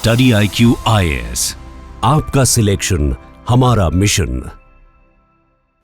Study IQ IAS, आपका selection हमारा mission.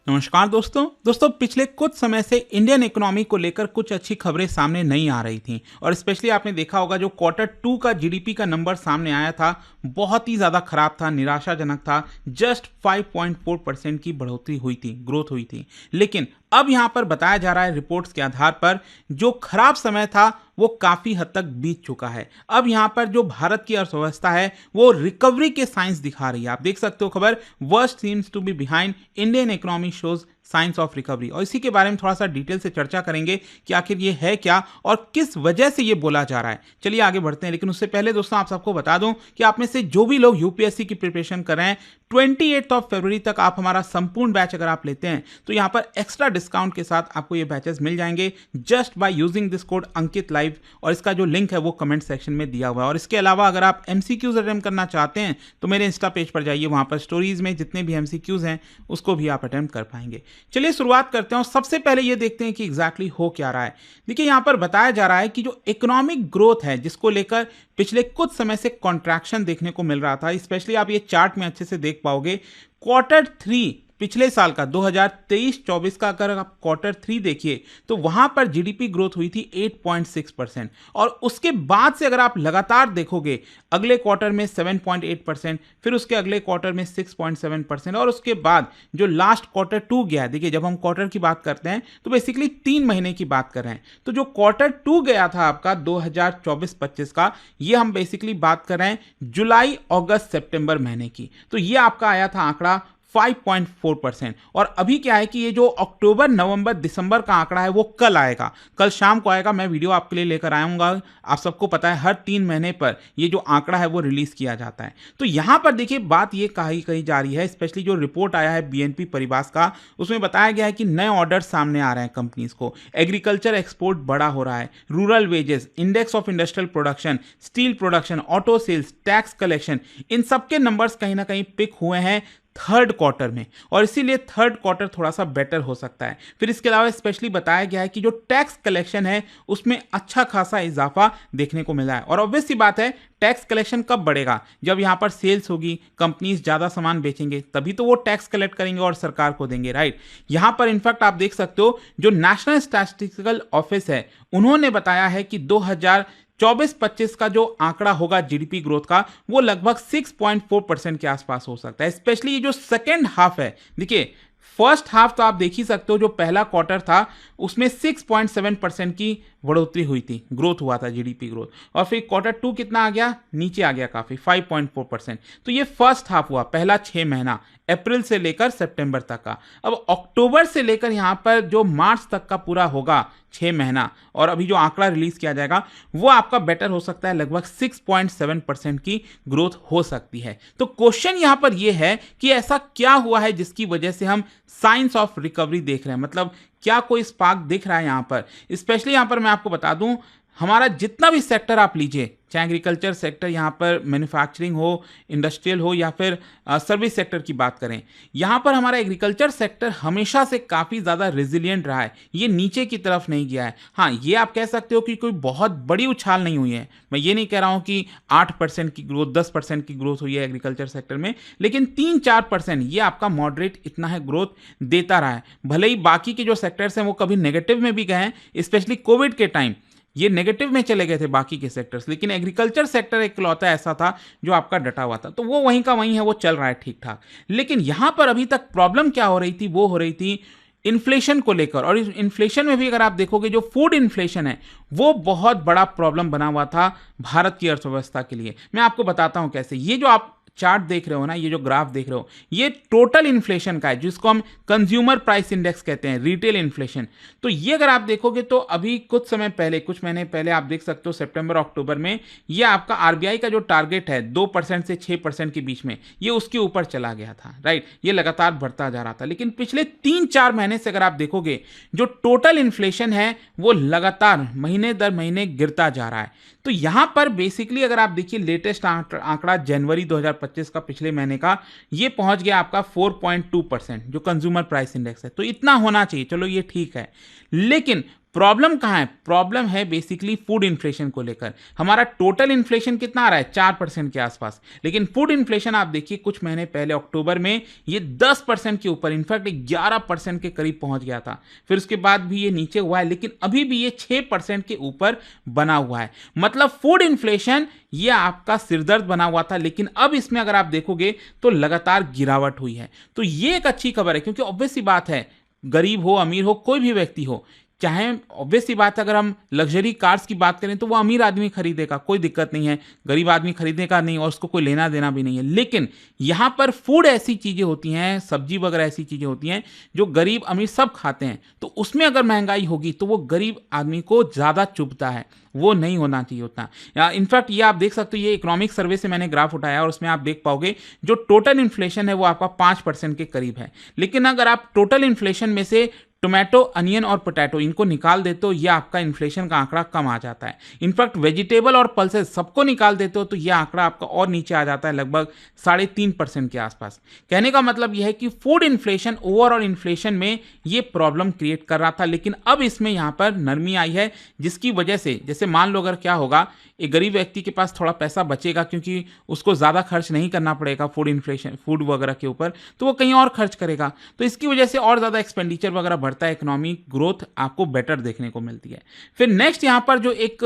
नमस्कार दोस्तों पिछले कुछ समय से इंडियन इकोनॉमी को लेकर कुछ अच्छी खबरें सामने नहीं आ रही थी और स्पेशली आपने देखा होगा जो Q2 का जीडीपी का नंबर सामने आया था बहुत ही ज़्यादा खराब था, निराशाजनक था। जस्ट 5.4% की बढ़ोतरी हुई थी, ग्रोथ हुई थी। लेकिन अब यहाँ पर बताया जा रहा है रिपोर्ट्स के आधार पर जो खराब समय था वो काफ़ी हद तक बीत चुका है। अब यहाँ पर जो भारत की अर्थव्यवस्था है वो रिकवरी के साइंस दिखा रही है। आप देख सकते हो खबर, worst seems to be behind, Indian economy shows signs of recovery. और इसी के बारे में थोड़ा सा डिटेल से चर्चा करेंगे कि आखिर ये है क्या और किस वजह से ये बोला जा रहा है। चलिए आगे बढ़ते हैं, लेकिन उससे पहले दोस्तों आप सबको बता दूं कि आप में से जो भी लोग यूपीएससी की प्रिपरेशन कर रहे हैं 28 फरवरी तक आप हमारा संपूर्ण बैच अगर आप लेते हैं तो यहाँ पर एक्स्ट्रा डिस्काउंट के साथ आपको ये बैचेस मिल जाएंगे just by using this code Ankit live, और इसका जो लिंक है वो कमेंट सेक्शन में दिया हुआ है। और इसके अलावा अगर आप एमसीक्यूज अटेम्प्ट करना चाहते हैं तो मेरे इंस्टा पेज पर जाइए, वहाँ पर स्टोरीज में जितने भी एमसीक्यूज हैं उसको भी आप अटेम्प्ट कर पाएंगे। चलिए शुरुआत करते हैं और सबसे पहले ये देखते हैं कि एग्जैक्टली हो क्या रहा है। देखिए यहाँ पर बताया जा रहा है कि जो इकोनॉमिक ग्रोथ है जिसको लेकर पिछले कुछ समय से कॉन्ट्रैक्शन देखने को मिल रहा था, स्पेशली आप ये चार्ट में अच्छे से देख पाओगे। Q3 पिछले साल का 2023-24 का अगर आप Q3 देखिए तो वहां पर जीडीपी ग्रोथ हुई थी 8.6%, और उसके बाद से अगर आप लगातार देखोगे अगले क्वार्टर में 7.8%, फिर उसके अगले क्वार्टर में 6.7%, और उसके बाद जो लास्ट Q2 गया, देखिए जब हम क्वार्टर की बात करते हैं तो बेसिकली 3 महीने की बात कर रहे हैं। तो जो Q2 गया था आपका 2024-25 का, ये हम बेसिकली बात कर रहे हैं जुलाई अगस्त सितंबर महीने की, तो ये आपका आया था आंकड़ा 5.4%। और अभी क्या है कि ये जो अक्टूबर नवंबर दिसंबर का आंकड़ा है वो कल आएगा, कल शाम को आएगा। मैं वीडियो आपके लिए लेकर आऊंगा। आप सबको पता है हर 3 महीने पर ये जो आंकड़ा है वो रिलीज किया जाता है। तो यहां पर देखिए बात ये कही जा रही है, स्पेशली जो रिपोर्ट आया है बीएनपी परिवास का, उसमें बताया गया है कि नए ऑर्डर सामने आ रहे हैं कंपनीज को, एग्रीकल्चर एक्सपोर्ट बड़ा हो रहा है, rural wages, index of industrial production, steel production, auto sales, tax collection, इन सबके नंबर्स कहीं ना कहीं पिक हुए हैं थर्ड क्वार्टर में, और इसीलिए थर्ड क्वार्टर थोड़ा सा बेटर हो सकता है। फिर इसके अलावा स्पेशली बताया गया है कि जो टैक्स कलेक्शन है उसमें अच्छा खासा इजाफा देखने को मिला है। और ऑब्वियस सी बात है टैक्स कलेक्शन कब बढ़ेगा, जब यहां पर सेल्स होगी, कंपनीज ज्यादा सामान बेचेंगे, तभी तो वो टैक्स कलेक्ट करेंगे और सरकार को देंगे, राइट। यहां पर इनफैक्ट आप देख सकते हो जो नेशनल स्टैटिस्टिकल ऑफिस है उन्होंने बताया है कि 2024-25 का जो आंकड़ा होगा जीडीपी ग्रोथ का वो लगभग 6.4% के आसपास हो सकता है। स्पेशली ये जो सेकेंड हाफ है, देखिए फर्स्ट हाफ तो आप देख ही सकते हो, जो पहला क्वार्टर था उसमें 6.7% की बढ़ोतरी हुई थी, ग्रोथ हुआ था जीडीपी ग्रोथ, और फिर Q2 कितना आ गया, नीचे आ गया काफी 5.4%। तो ये फर्स्ट हाफ हुआ, पहला 6 महीना, अप्रैल से लेकर सितंबर तक का। अब अक्टूबर से लेकर यहां पर जो मार्च तक का पूरा होगा 6 महीना, और अभी जो आंकड़ा रिलीज किया जाएगा वो आपका बेटर हो सकता है, लगभग 6.7% की ग्रोथ हो सकती है। तो क्वेश्चन यहां पर यह है कि ऐसा क्या हुआ है जिसकी वजह से हम साइंस ऑफ रिकवरी देख रहे हैं, मतलब क्या कोई स्पार्क दिख रहा है यहां पर। स्पेशली यहां पर मैं आपको बता दूं, हमारा जितना भी सेक्टर आप लीजिए, चाहे एग्रीकल्चर सेक्टर, यहाँ पर मैन्युफैक्चरिंग हो, इंडस्ट्रियल हो, या फिर सर्विस सेक्टर की बात करें, यहाँ पर हमारा एग्रीकल्चर सेक्टर हमेशा से काफ़ी ज़्यादा रेजिलिएंट रहा है, ये नीचे की तरफ नहीं गया है। हाँ, ये आप कह सकते हो कि कोई बहुत बड़ी उछाल नहीं हुई है। मैं ये नहीं कह रहा हूँ कि 8% की ग्रोथ, 10% की ग्रोथ हुई है एग्रीकल्चर सेक्टर में, लेकिन 3-4% ये आपका मॉडरेट इतना है ग्रोथ देता रहा है। भले ही बाकी के जो सेक्टर्स हैं वो कभी नेगेटिव में भी गए हैं, स्पेशली कोविड के टाइम ये नेगेटिव में चले गए थे बाकी के सेक्टर्स, लेकिन एग्रीकल्चर सेक्टर इकलौता ऐसा था जो आपका डटा हुआ था, तो वो वहीं का वहीं है, वो चल रहा है ठीक ठाक। लेकिन यहां पर अभी तक प्रॉब्लम क्या हो रही थी, वो हो रही थी इन्फ्लेशन को लेकर। और इस इन्फ्लेशन में भी अगर आप देखोगे जो फूड इन्फ्लेशन है वो बहुत बड़ा प्रॉब्लम बना हुआ था भारत की अर्थव्यवस्था के लिए। मैं आपको बताता हूं कैसे। ये जो आप चार्ट देख रहे हो ना, ये जो ग्राफ देख रहे हो, ये टोटल इन्फ्लेशन का है जिसको हम कंज्यूमर प्राइस इंडेक्स कहते हैं, रिटेल इन्फ्लेशन। तो ये अगर आप देखोगे तो अभी कुछ समय पहले, कुछ महीने पहले आप देख सकते हो सितंबर अक्टूबर में ये आपका आरबीआई का जो टारगेट है 2% से 6% के बीच में, ये उसके ऊपर चला गया था, राइट। ये लगातार बढ़ता जा रहा था, लेकिन पिछले 3-4 महीने से अगर आप देखोगे जो टोटल इन्फ्लेशन है वो लगातार महीने दर महीने गिरता जा रहा है। तो यहां पर बेसिकली अगर आप देखिए लेटेस्ट आंकड़ा जनवरी 2025 का, पिछले महीने का, ये पहुंच गया आपका 4.2% जो कंज्यूमर प्राइस इंडेक्स है। तो इतना होना चाहिए, चलो ये ठीक है, लेकिन प्रॉब्लम कहाँ है? प्रॉब्लम है बेसिकली फूड इन्फ्लेशन को लेकर। हमारा टोटल इन्फ्लेशन कितना आ रहा है? 4% के आसपास, लेकिन फूड इन्फ्लेशन आप देखिए कुछ महीने पहले अक्टूबर में ये 10% के ऊपर, इनफैक्ट 11% के करीब पहुंच गया था। फिर उसके बाद भी ये नीचे हुआ है, लेकिन अभी भी ये 6% के ऊपर बना हुआ है। मतलब फूड इन्फ्लेशन ये आपका सिरदर्द बना हुआ था, लेकिन अब इसमें अगर आप देखोगे तो लगातार गिरावट हुई है। तो ये एक अच्छी खबर है, क्योंकि ऑब्वियस सी बात है, गरीब हो अमीर हो कोई भी व्यक्ति हो, चाहे ऑब्वियस सी बात है, अगर हम लग्जरी कार्स की बात करें तो वो अमीर आदमी खरीदेगा, कोई दिक्कत नहीं है, गरीब आदमी खरीदेगा नहीं और उसको कोई लेना देना भी नहीं है। लेकिन यहाँ पर फूड ऐसी चीज़ें होती हैं, सब्जी वगैरह ऐसी चीज़ें होती हैं जो गरीब अमीर सब खाते हैं, तो उसमें अगर महंगाई होगी तो वो गरीब आदमी को ज़्यादा चुभता है, वो नहीं होना चाहिए उतना। इनफैक्ट ये आप देख सकते हो, ये इकोनॉमिक सर्वे से मैंने ग्राफ उठाया और उसमें आप देख पाओगे जो टोटल इन्फ्लेशन है वो आपका 5% के करीब है। लेकिन अगर आप टोटल इन्फ्लेशन में से टोमेटो, अनियन और पोटैटो इनको निकाल देते हो, ये आपका इन्फ्लेशन का आंकड़ा कम आ जाता है। इनफैक्ट वेजिटेबल और पल्सेस सबको निकाल देते हो तो ये आंकड़ा आपका और नीचे आ जाता है, लगभग 3.5% के आसपास। कहने का मतलब यह है कि फूड इन्फ्लेशन ओवरऑल इन्फ्लेशन में ये प्रॉब्लम क्रिएट कर रहा था, लेकिन अब इसमें यहाँ पर नरमी आई है, जिसकी वजह से जैसे मान लो अगर क्या होगा, एक गरीब व्यक्ति के पास थोड़ा पैसा बचेगा क्योंकि उसको ज़्यादा खर्च नहीं करना पड़ेगा फूड वगैरह के ऊपर, तो वो कहीं और खर्च करेगा, तो इसकी वजह से और ज़्यादा एक्सपेंडिचर वगैरह बढ़ता है, इकोनॉमिक ग्रोथ आपको बेटर देखने को मिलती है। फिर नेक्स्ट यहाँ पर जो एक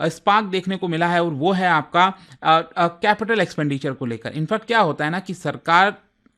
स्पार्क देखने को मिला है और वो है आपका कैपिटल एक्सपेंडिचर को लेकर। इनफैक्ट क्या होता है ना कि सरकार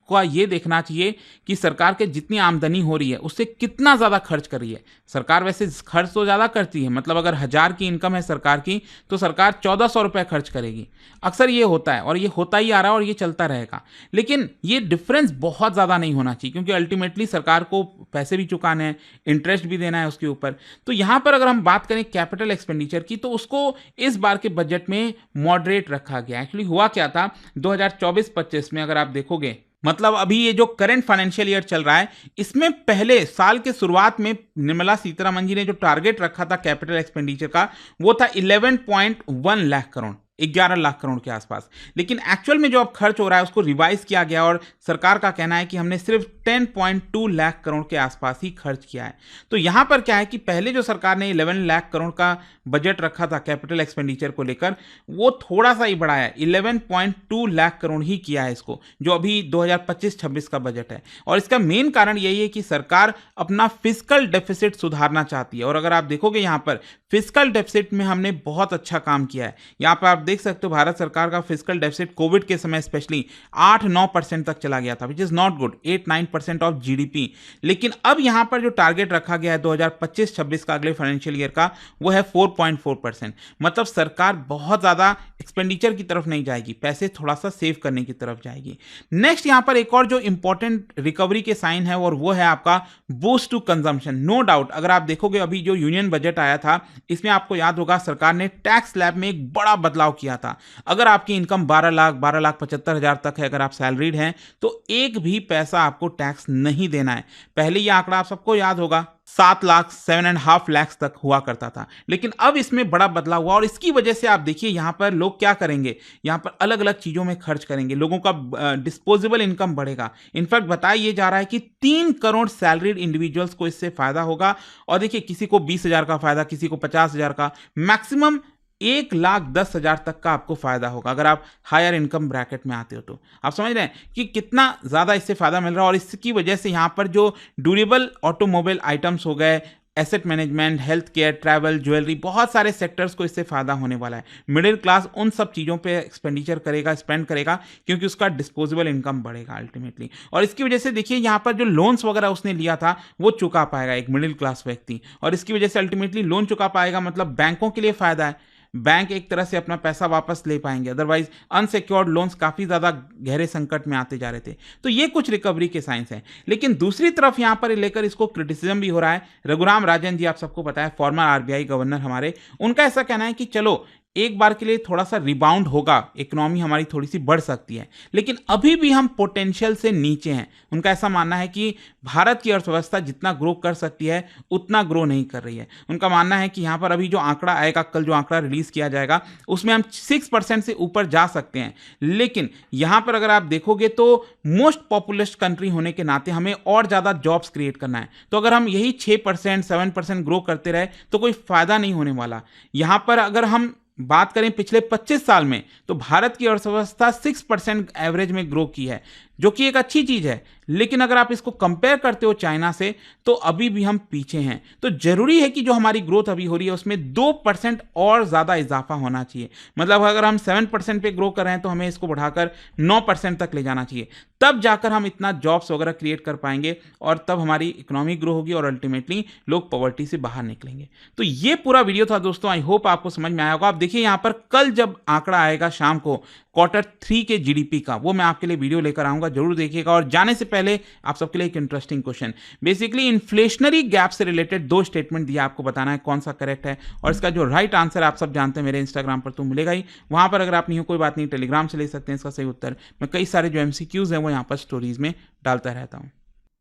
को ये देखना चाहिए कि सरकार के जितनी आमदनी हो रही है उससे कितना ज़्यादा खर्च कर रही है। सरकार वैसे खर्च तो ज़्यादा करती है, मतलब अगर 1000 की इनकम है सरकार की तो सरकार 1400 रुपये खर्च करेगी, अक्सर ये होता है और ये होता ही आ रहा है और ये चलता रहेगा। लेकिन ये डिफरेंस बहुत ज़्यादा नहीं होना चाहिए, क्योंकि अल्टीमेटली सरकार को पैसे भी चुकाने हैं, इंटरेस्ट भी देना है उसके ऊपर। तो यहाँ पर अगर हम बात करें कैपिटल एक्सपेंडिचर की, तो उसको इस बार के बजट में मॉडरेट रखा गया। एक्चुअली हुआ क्या था 2024-25 में, अगर आप देखोगे, मतलब अभी ये जो करंट फाइनेंशियल ईयर चल रहा है, इसमें पहले साल के शुरुआत में निर्मला सीतारमण जी ने जो टारगेट रखा था कैपिटल एक्सपेंडिचर का, वो था 11.1 लाख करोड़, 11 लाख करोड़ के आसपास। लेकिन एक्चुअल में जो अब खर्च हो रहा है उसको रिवाइज किया गया और सरकार का कहना है कि हमने सिर्फ 10.2 लाख करोड़ के आसपास ही खर्च किया है। तो यहाँ पर क्या है कि पहले जो सरकार ने 11 लाख करोड़ का बजट रखा था कैपिटल एक्सपेंडिचर को लेकर, वो थोड़ा सा ही बढ़ाया है, 11.2 लाख करोड़ ही किया है इसको, जो अभी 2025-26 का बजट है। और इसका मेन कारण यही है कि सरकार अपना फिस्कल डेफिसिट सुधारना चाहती है। और अगर आप देखोगे यहाँ पर फिस्कल डेफिसिट में हमने बहुत अच्छा काम किया है। यहाँ पर आप देख सकते हो भारत सरकार का फिस्कल डेफिसिट कोविड के समय स्पेशली 8-9% तक चला गया था, which is not good, 8-9% of GDP. लेकिन अब यहाँ पर जो टारगेट रखा गया है 2025-26 का, अगले फाइनेंशियल ईयर का, वो है 4.4%। मतलब सरकार बहुत ज़्यादा एक्सपेंडिचर की तरफ नहीं जाएगी, पैसे थोड़ा सा सेव करने की तरफ जाएगी। नेक्स्ट यहाँ पर एक और जो इंपॉर्टेंट रिकवरी के साइन है और वो है आपका boost to consumption. No doubt अगर आप देखोगे अभी जो यूनियन बजट आया था, इसमें आपको याद होगा सरकार ने टैक्स स्लैब में एक बड़ा बदलाव किया था। अगर आपकी इनकम 12,75,000 तक है, अगर आप सैलरीड हैं, तो एक भी पैसा आपको टैक्स नहीं देना है। पहले ये आंकड़ा आप सबको याद होगा 7 लाख 7.5 लाख तक हुआ करता था, लेकिन अब इसमें बड़ा बदलाव हुआ और इसकी वजह से आप देखिए यहाँ पर लोग क्या करेंगे, यहाँ पर अलग अलग चीज़ों में खर्च करेंगे, लोगों का डिस्पोजेबल इनकम बढ़ेगा। इनफैक्ट बताया ये जा रहा है कि 3 करोड़ सैलरीड इंडिविजुअल्स को इससे फायदा होगा। और देखिए किसी को 20,000 का फायदा, किसी को 50,000 का, मैक्सिमम 1,10,000 तक का आपको फायदा होगा अगर आप हायर इनकम ब्रैकेट में आते हो। तो आप समझ रहे हैं कि कितना ज़्यादा इससे फायदा मिल रहा है। और इसकी वजह से यहाँ पर जो ड्यूरेबल ऑटोमोबाइल आइटम्स हो गए, asset management, health care, travel, jewellery, बहुत सारे सेक्टर्स को इससे फायदा होने वाला है। मिडिल क्लास उन सब चीज़ों पे एक्सपेंडिचर करेगा, स्पेंड करेगा, क्योंकि उसका डिस्पोजेबल इनकम बढ़ेगा अल्टीमेटली। और इसकी वजह से देखिए यहाँ पर जो लोन्स वगैरह उसने लिया था वो चुका पाएगा एक मिडिल क्लास व्यक्ति, और इसकी वजह से अल्टीमेटली लोन चुका पाएगा, मतलब बैंकों के लिए फायदा है। बैंक एक तरह से अपना पैसा वापस ले पाएंगे, अदरवाइज अनसिक्योर्ड लोन्स काफ़ी ज़्यादा गहरे संकट में आते जा रहे थे। तो ये कुछ रिकवरी के साइंस हैं। लेकिन दूसरी तरफ यहाँ पर लेकर इसको क्रिटिसिज्म भी हो रहा है। रघुराम राजन जी, आप सबको पता है, फॉर्मर आरबीआई गवर्नर हमारे, उनका ऐसा कहना है कि चलो एक बार के लिए थोड़ा सा रिबाउंड होगा, इकोनॉमी हमारी थोड़ी सी बढ़ सकती है, लेकिन अभी भी हम पोटेंशियल से नीचे हैं। उनका ऐसा मानना है कि भारत की अर्थव्यवस्था जितना ग्रो कर सकती है उतना ग्रो नहीं कर रही है। उनका मानना है कि यहाँ पर अभी जो आंकड़ा आएगा, कल जो आंकड़ा रिलीज किया जाएगा, उसमें हम 6% से ऊपर जा सकते हैं, लेकिन यहाँ पर अगर आप देखोगे तो मोस्ट पॉपुलस कंट्री होने के नाते हमें और ज़्यादा जॉब्स क्रिएट करना है। तो अगर हम यही 6% 7% ग्रो करते रहे तो कोई फायदा नहीं होने वाला। यहाँ पर अगर हम बात करें पिछले 25 साल में, तो भारत की अर्थव्यवस्था 6% एवरेज में ग्रो की है, जो कि एक अच्छी चीज है, लेकिन अगर आप इसको कंपेयर करते हो चाइना से तो अभी भी हम पीछे हैं। तो जरूरी है कि जो हमारी ग्रोथ अभी हो रही है उसमें 2% और ज्यादा इजाफा होना चाहिए। मतलब अगर हम 7% पे ग्रो कर रहे हैं तो हमें इसको बढ़ाकर 9% तक ले जाना चाहिए, तब जाकर हम इतना जॉब्स वगैरह क्रिएट कर पाएंगे और तब हमारी इकोनॉमी ग्रो होगी और अल्टीमेटली लोग पॉवर्टी से बाहर निकलेंगे। तो ये पूरा वीडियो था दोस्तों, आई होप आपको समझ में आया होगा। आप देखिए यहाँ पर कल जब आंकड़ा आएगा शाम को Q3 के जीडीपी का, वो मैं आपके लिए वीडियो लेकर आऊंगा, जरूर देखिएगा। और जाने से पहले आप सबके लिए एक interesting question, basically inflationary gap से रिलेटेड 2 स्टेटमेंट दिया, आपको बताना है कौन सा करेक्ट है, और इसका जो राइट आंसर आप सब जानते हैं मेरे इंस्टाग्राम पर तो मिलेगा ही। वहां पर अगर आप नहीं हो कोई बात नहीं, टेलीग्राम से ले सकते हैं इसका सही उत्तर। मैं कई सारे जो MCQs हैं वो यहाँ पर स्टोरीज में डालता रहता हूँ।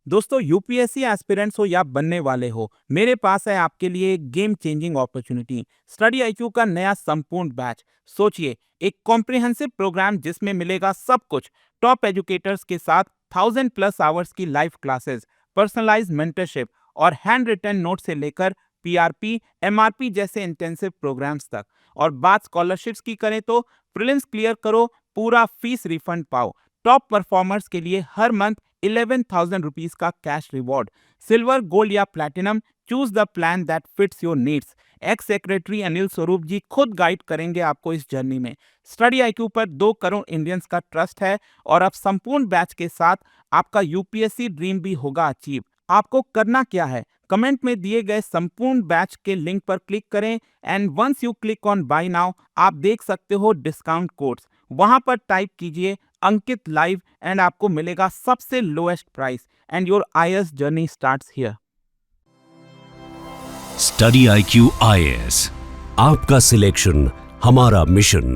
दोस्तों, यूपीएससी एस्पिरेंट्स हो या बनने वाले हो, मेरे पास है आपके लिए एक game changing opportunity, study IQ का नया संपूर्ण बैच। सोचिए, एक कॉम्प्रिहेंसिव प्रोग्राम जिसमें मिलेगा सब कुछ, टॉप एजुकेटर्स के साथ 1000+ आवर्स की लाइव क्लासेस, पर्सनलाइज्ड मेंटरशिप और हैंड रिटन नोट से लेकर PRP, MRP जैसे इंटेंसिव प्रोग्राम्स तक। और बात स्कॉलरशिप्स की करें तो प्रीलिम्स क्लियर करो, पूरा फीस रिफंड पाओ। टॉप परफॉर्मर्स के लिए हर मंथ 11,000 रुपीज का कैश रिवॉर्ड। सिल्वर, गोल्ड या platinum, choose the plan that fits your needs. X secretary Anil Swarup जी खुद गाइड करेंगे आपको इस जर्नी में। स्टडी IQ पर 2 करोड़ इंडियंस का ट्रस्ट है और अब संपूर्ण बैच के साथ आपका यूपीएससी ड्रीम भी होगा अचीव। आपको करना क्या है, कमेंट में दिए गए संपूर्ण बैच के लिंक पर क्लिक करें and once you click on buy now, आप देख सकते हो डिस्काउंट कोड्स। वहां पर टाइप कीजिए अंकित लाइव एंड आपको मिलेगा सबसे lowest price and your IAS journey starts here. Study IQ IAS, आपका सिलेक्शन हमारा मिशन।